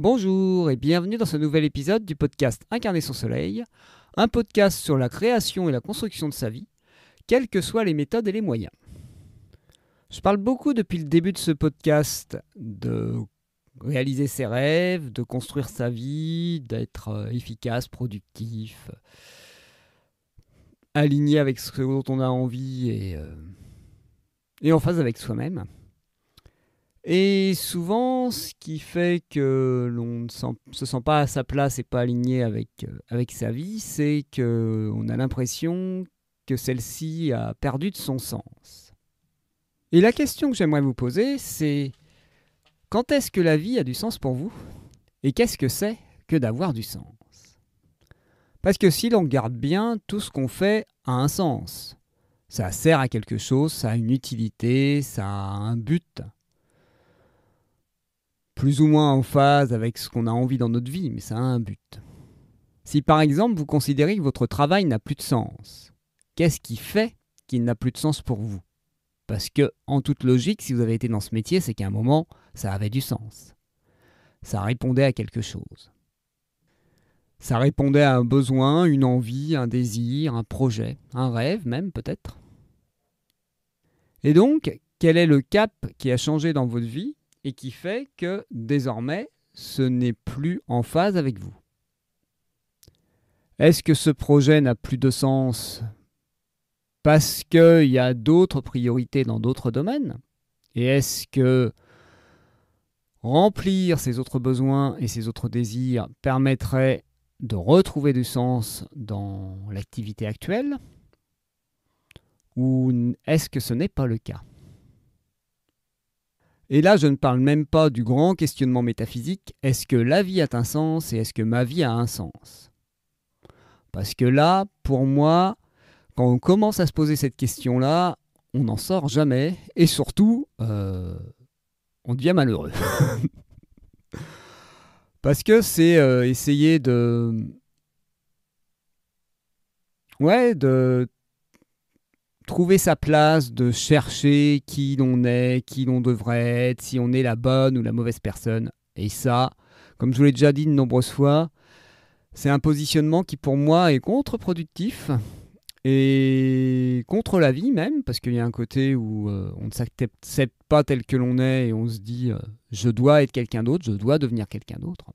Bonjour et bienvenue dans ce nouvel épisode du podcast Incarner son soleil, un podcast sur la création et la construction de sa vie, quelles que soient les méthodes et les moyens. Je parle beaucoup depuis le début de ce podcast de réaliser ses rêves, de construire sa vie, d'être efficace, productif, aligné avec ce dont on a envie et en phase avec soi-même. Et souvent, ce qui fait que l'on ne se sent pas à sa place et pas aligné avec sa vie, c'est qu'on a l'impression que celle-ci a perdu de son sens. Et la question que j'aimerais vous poser, c'est quand est-ce que la vie a du sens pour vous? Et qu'est-ce que c'est que d'avoir du sens? Parce que si l'on regarde bien, tout ce qu'on fait a un sens. Ça sert à quelque chose, ça a une utilité, ça a un but. Plus ou moins en phase avec ce qu'on a envie dans notre vie, mais ça a un but. Si par exemple vous considérez que votre travail n'a plus de sens, qu'est-ce qui fait qu'il n'a plus de sens pour vous? Parce que, en toute logique, si vous avez été dans ce métier, c'est qu'à un moment, ça avait du sens. Ça répondait à quelque chose. Ça répondait à un besoin, une envie, un désir, un projet, un rêve même peut-être. Et donc, quel est le cap qui a changé dans votre vie et qui fait que, désormais, ce n'est plus en phase avec vous? Est-ce que ce projet n'a plus de sens parce qu'il y a d'autres priorités dans d'autres domaines? Et est-ce que remplir ces autres besoins et ces autres désirs permettrait de retrouver du sens dans l'activité actuelle? Ou est-ce que ce n'est pas le cas? Et là, je ne parle même pas du grand questionnement métaphysique, est-ce que la vie a un sens et est-ce que ma vie a un sens? Parce que là, pour moi, quand on commence à se poser cette question-là, on n'en sort jamais et surtout, on devient malheureux. Parce que c'est essayer de trouver sa place, de chercher qui l'on est, qui l'on devrait être, si on est la bonne ou la mauvaise personne. Et ça, comme je vous l'ai déjà dit de nombreuses fois, c'est un positionnement qui pour moi est contre-productif et contre la vie même, parce qu'il y a un côté où on ne s'accepte pas tel que l'on est et on se dit je dois être quelqu'un d'autre, je dois devenir quelqu'un d'autre.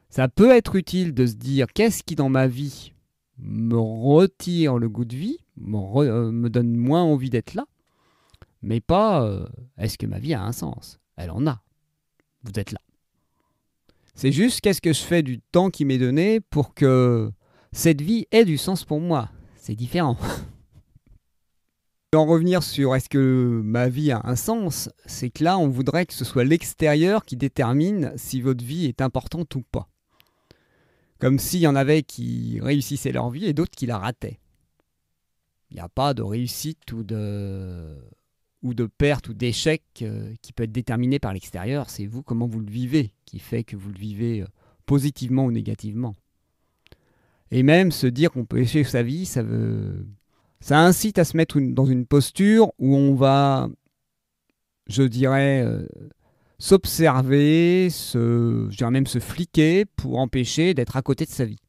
Ça peut être utile de se dire qu'est-ce qui dans ma vie me retire le goût de vie, me donne moins envie d'être là, mais pas est-ce que ma vie a un sens? Elle en a. Vous êtes là. C'est juste qu'est-ce que je fais du temps qui m'est donné pour que cette vie ait du sens pour moi. C'est différent. En revenir sur est-ce que ma vie a un sens, c'est que là on voudrait que ce soit l'extérieur qui détermine si votre vie est importante ou pas. Comme s'il y en avait qui réussissaient leur vie et d'autres qui la rataient. Il n'y a pas de réussite ou de perte ou d'échec qui peut être déterminé par l'extérieur. C'est vous, comment vous le vivez, qui fait que vous le vivez positivement ou négativement. Et même se dire qu'on peut échouer sa vie, ça incite à se mettre dans une posture où on va, je dirais, s'observer, je dirais même se fliquer pour empêcher d'être à côté de sa vie.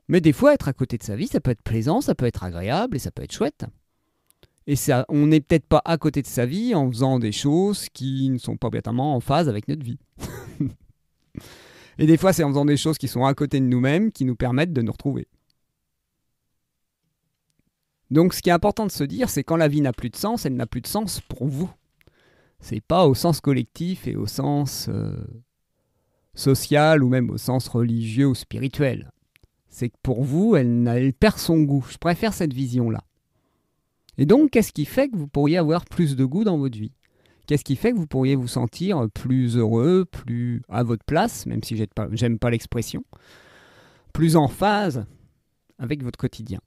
Mais des fois, être à côté de sa vie, ça peut être plaisant, ça peut être agréable et ça peut être chouette. Et ça, on n'est peut-être pas à côté de sa vie en faisant des choses qui ne sont pas obligatoirement en phase avec notre vie. Et des fois, c'est en faisant des choses qui sont à côté de nous-mêmes qui nous permettent de nous retrouver. Donc, ce qui est important de se dire, c'est quand la vie n'a plus de sens, elle n'a plus de sens pour vous. C'est pas au sens collectif et au sens social ou même au sens religieux ou spirituel. C'est que pour vous, elle perd son goût. Je préfère cette vision-là. Et donc, qu'est-ce qui fait que vous pourriez avoir plus de goût dans votre vie? Qu'est-ce qui fait que vous pourriez vous sentir plus heureux, plus à votre place, même si j'aime pas l'expression, plus en phase avec votre quotidien?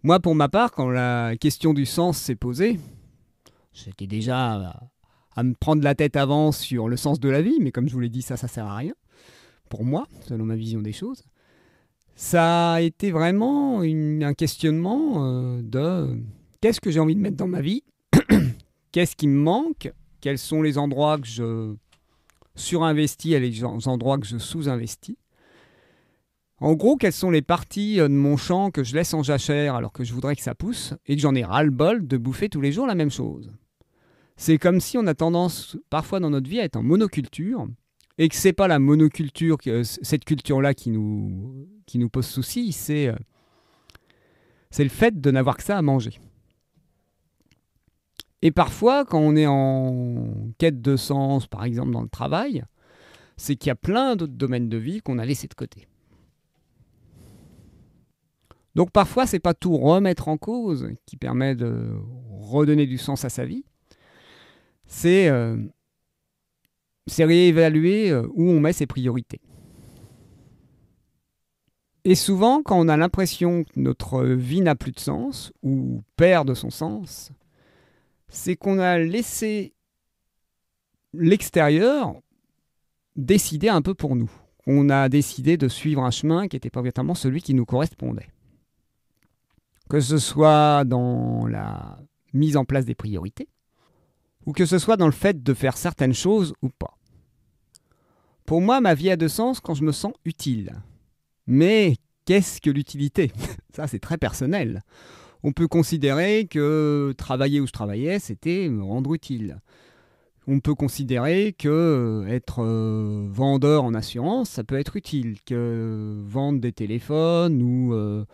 Moi, pour ma part, quand la question du sens s'est posée, j'étais déjà à me prendre la tête avant sur le sens de la vie, mais comme je vous l'ai dit, ça sert à rien. Pour moi, selon ma vision des choses. Ça a été vraiment un questionnement de qu'est-ce que j'ai envie de mettre dans ma vie? Qu'est-ce qui me manque? Quels sont les endroits que je surinvesti à les endroits que je sous-investis. En gros, quelles sont les parties de mon champ que je laisse en jachère alors que je voudrais que ça pousse et que j'en ai ras-le-bol de bouffer tous les jours la même chose. C'est comme si on a tendance parfois dans notre vie à être en monoculture et que c'est pas la monoculture, cette culture-là qui nous pose souci, c'est le fait de n'avoir que ça à manger. Et parfois, quand on est en quête de sens, par exemple dans le travail, c'est qu'il y a plein d'autres domaines de vie qu'on a laissés de côté. Donc parfois, c'est pas tout remettre en cause qui permet de redonner du sens à sa vie. C'est réévaluer où on met ses priorités. Et souvent, quand on a l'impression que notre vie n'a plus de sens ou perd de son sens, c'est qu'on a laissé l'extérieur décider un peu pour nous. On a décidé de suivre un chemin qui n'était pas véritablement celui qui nous correspondait. Que ce soit dans la mise en place des priorités, ou que ce soit dans le fait de faire certaines choses ou pas. Pour moi, ma vie a de sens quand je me sens utile. Mais qu'est-ce que l'utilité ? Ça, c'est très personnel. On peut considérer que travailler où je travaillais, c'était me rendre utile. On peut considérer que être vendeur en assurance, ça peut être utile. Que vendre des téléphones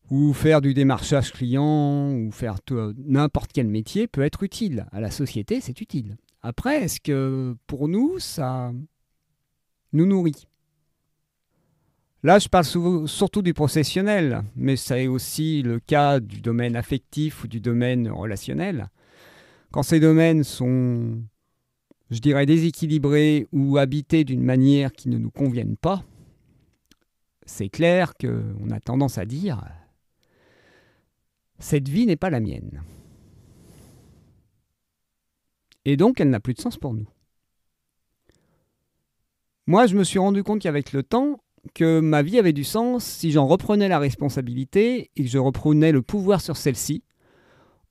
ou faire du démarchage client ou faire n'importe quel métier peut être utile. À la société, c'est utile. Après, est-ce que pour nous, ça nous nourrit ? Là, je parle surtout du professionnel, mais c'est aussi le cas du domaine affectif ou du domaine relationnel. Quand ces domaines sont, je dirais, déséquilibrés ou habités d'une manière qui ne nous convienne pas, c'est clair qu'on a tendance à dire « cette vie n'est pas la mienne ». Et donc, elle n'a plus de sens pour nous. Moi, je me suis rendu compte qu'avec le temps, que ma vie avait du sens si j'en reprenais la responsabilité et que je reprenais le pouvoir sur celle-ci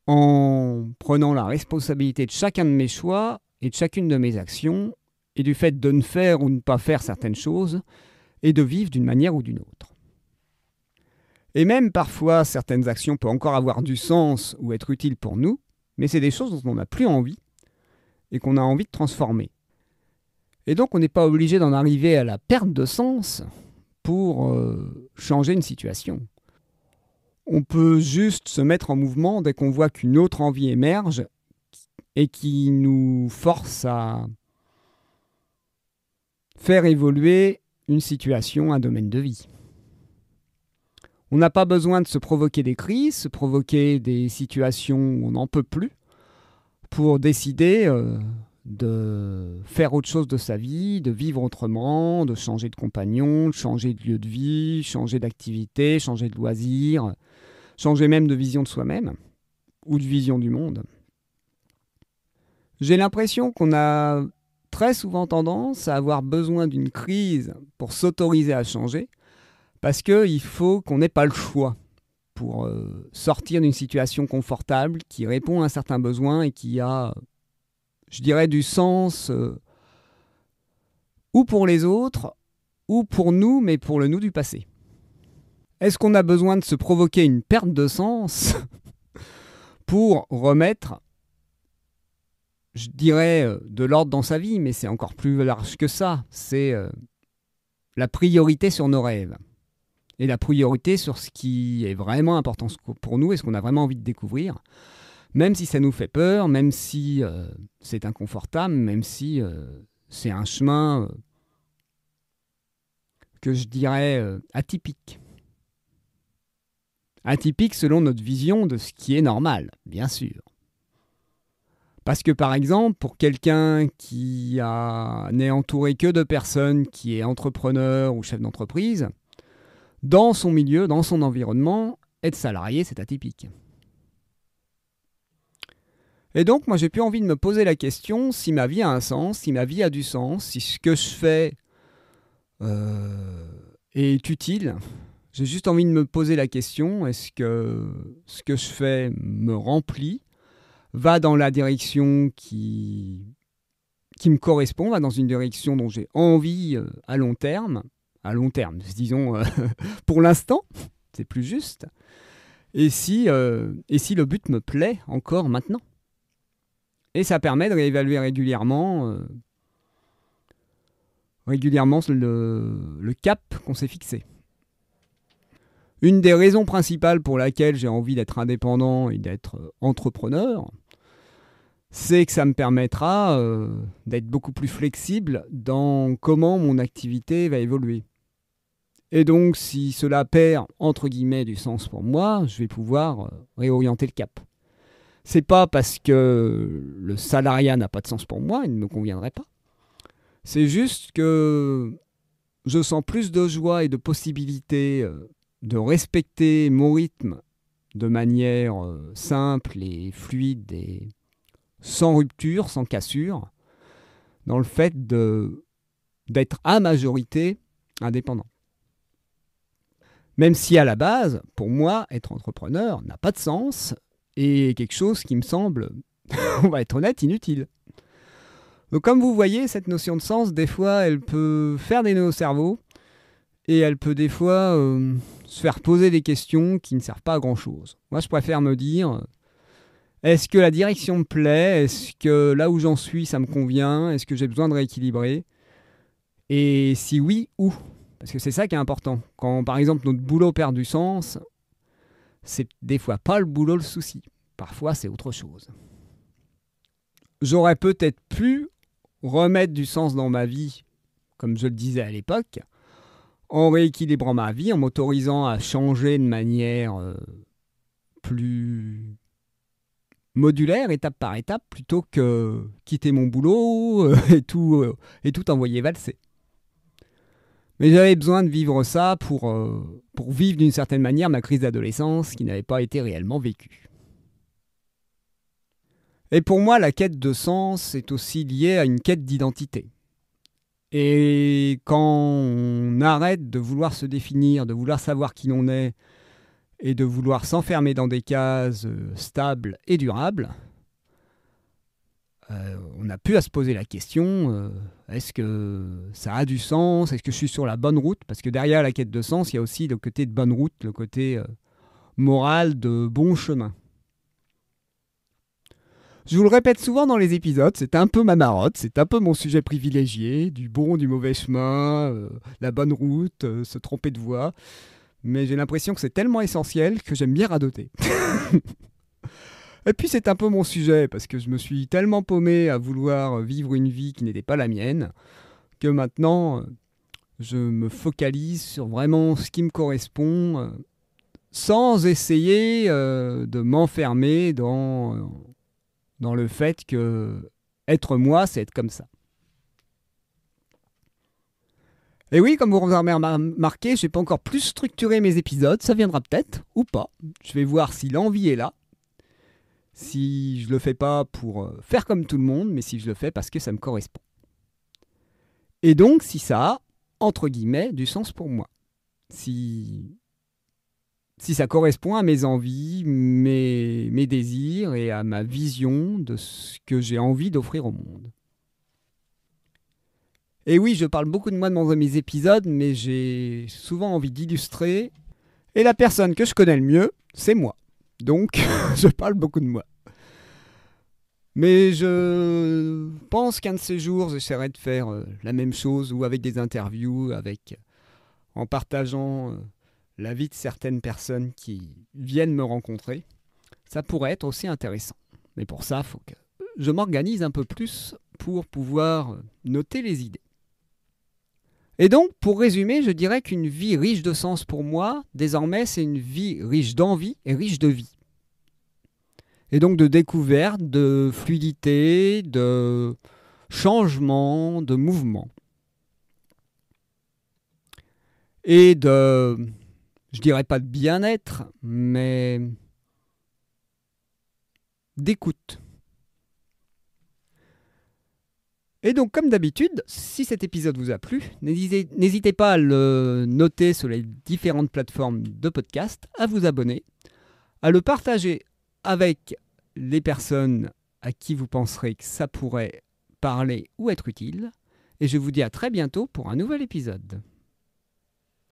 en prenant la responsabilité de chacun de mes choix et de chacune de mes actions et du fait de ne faire ou ne pas faire certaines choses et de vivre d'une manière ou d'une autre. Et même parfois, certaines actions peuvent encore avoir du sens ou être utiles pour nous, mais c'est des choses dont on n'a plus envie et qu'on a envie de transformer. Et donc, on n'est pas obligé d'en arriver à la perte de sens pour changer une situation. On peut juste se mettre en mouvement dès qu'on voit qu'une autre envie émerge et qui nous force à faire évoluer une situation, un domaine de vie. On n'a pas besoin de se provoquer des crises, se provoquer des situations où on n'en peut plus pour décider de faire autre chose de sa vie, de vivre autrement, de changer de compagnon, de changer de lieu de vie, changer d'activité, changer de loisir, changer même de vision de soi-même ou de vision du monde. J'ai l'impression qu'on a très souvent tendance à avoir besoin d'une crise pour s'autoriser à changer parce qu'il faut qu'on n'ait pas le choix pour sortir d'une situation confortable qui répond à un certain besoin et qui a, je dirais, du sens ou pour les autres, ou pour nous, mais pour le nous du passé. Est-ce qu'on a besoin de se provoquer une perte de sens pour remettre, je dirais, de l'ordre dans sa vie, mais c'est encore plus large que ça. C'est la priorité sur nos rêves. Et la priorité sur ce qui est vraiment important pour nous et ce qu'on a vraiment envie de découvrir. Même si ça nous fait peur, même si c'est inconfortable, même si c'est un chemin que je dirais atypique. Atypique selon notre vision de ce qui est normal, bien sûr. Parce que par exemple, pour quelqu'un qui n'est entouré que de personnes qui est entrepreneur ou chef d'entreprise, dans son milieu, dans son environnement, être salarié, c'est atypique. Et donc, moi, j'ai plus envie de me poser la question si ma vie a un sens, si ma vie a du sens, si ce que je fais est utile. J'ai juste envie de me poser la question, est-ce que ce que je fais me remplit, va dans la direction qui qui me correspond, va dans une direction dont j'ai envie à long terme, disons pour l'instant, c'est plus juste, et si le but me plaît encore maintenant. Et ça permet de réévaluer régulièrement le cap qu'on s'est fixé. Une des raisons principales pour laquelle j'ai envie d'être indépendant et d'être entrepreneur, c'est que ça me permettra d'être beaucoup plus flexible dans comment mon activité va évoluer. Et donc, si cela perd, entre guillemets, du sens pour moi, je vais pouvoir réorienter le cap. C'est pas parce que le salariat n'a pas de sens pour moi, il ne me conviendrait pas. C'est juste que je sens plus de joie et de possibilités de respecter mon rythme de manière simple et fluide et sans rupture, sans cassure, dans le fait d'être à majorité indépendant. Même si à la base, pour moi, être entrepreneur n'a pas de sens et est quelque chose qui me semble, on va être honnête, inutile. Donc comme vous voyez, cette notion de sens, des fois, elle peut faire des nœuds au cerveau et elle peut des fois se faire poser des questions qui ne servent pas à grand-chose. Moi, je préfère me dire, est-ce que la direction me plaît? Est-ce que là où j'en suis, ça me convient? Est-ce que j'ai besoin de rééquilibrer? Et si oui, où? Parce que c'est ça qui est important. Quand, par exemple, notre boulot perd du sens, c'est des fois pas le boulot le souci. Parfois, c'est autre chose. J'aurais peut-être pu remettre du sens dans ma vie, comme je le disais à l'époque, en rééquilibrant ma vie, en m'autorisant à changer de manière plus modulaire, étape par étape, plutôt que quitter mon boulot et tout envoyer valser. Mais j'avais besoin de vivre ça pour vivre d'une certaine manière ma crise d'adolescence qui n'avait pas été réellement vécue. Et pour moi, la quête de sens est aussi liée à une quête d'identité. Et quand on arrête de vouloir se définir, de vouloir savoir qui l'on est, et de vouloir s'enfermer dans des cases stables et durables, on n'a plus à se poser la question, est-ce que ça a du sens? Est-ce que je suis sur la bonne route? Parce que derrière la quête de sens, il y a aussi le côté de bonne route, le côté moral de bon chemin. Je vous le répète souvent dans les épisodes, c'est un peu ma marotte, c'est un peu mon sujet privilégié, du bon, du mauvais chemin, la bonne route, se tromper de voie. Mais j'ai l'impression que c'est tellement essentiel que j'aime bien radoter. Et puis c'est un peu mon sujet, parce que je me suis tellement paumé à vouloir vivre une vie qui n'était pas la mienne, que maintenant je me focalise sur vraiment ce qui me correspond, sans essayer de m'enfermer dans le fait que être moi, c'est être comme ça. Et oui, comme vous avez remarqué, je n'ai pas encore plus structuré mes épisodes, ça viendra peut-être, ou pas. Je vais voir si l'envie est là. Si je le fais pas pour faire comme tout le monde, mais si je le fais parce que ça me correspond. Et donc, si ça a, entre guillemets, du sens pour moi. Si ça correspond à mes envies, mes désirs et à ma vision de ce que j'ai envie d'offrir au monde. Et oui, je parle beaucoup de moi dans mes épisodes, mais j'ai souvent envie d'illustrer. Et la personne que je connais le mieux, c'est moi. Donc, je parle beaucoup de moi. Mais je pense qu'un de ces jours, j'essaierai de faire la même chose, ou avec des interviews, en partageant la vie de certaines personnes qui viennent me rencontrer. Ça pourrait être aussi intéressant. Mais pour ça, il faut que je m'organise un peu plus pour pouvoir noter les idées. Et donc, pour résumer, je dirais qu'une vie riche de sens pour moi, désormais, c'est une vie riche d'envie et riche de vie. Et donc de découverte, de fluidité, de changement, de mouvement. Et de, je dirais pas de bien-être, mais d'écoute. Et donc, comme d'habitude, si cet épisode vous a plu, n'hésitez pas à le noter sur les différentes plateformes de podcast, à vous abonner, à le partager avec les personnes à qui vous penserez que ça pourrait parler ou être utile. Et je vous dis à très bientôt pour un nouvel épisode.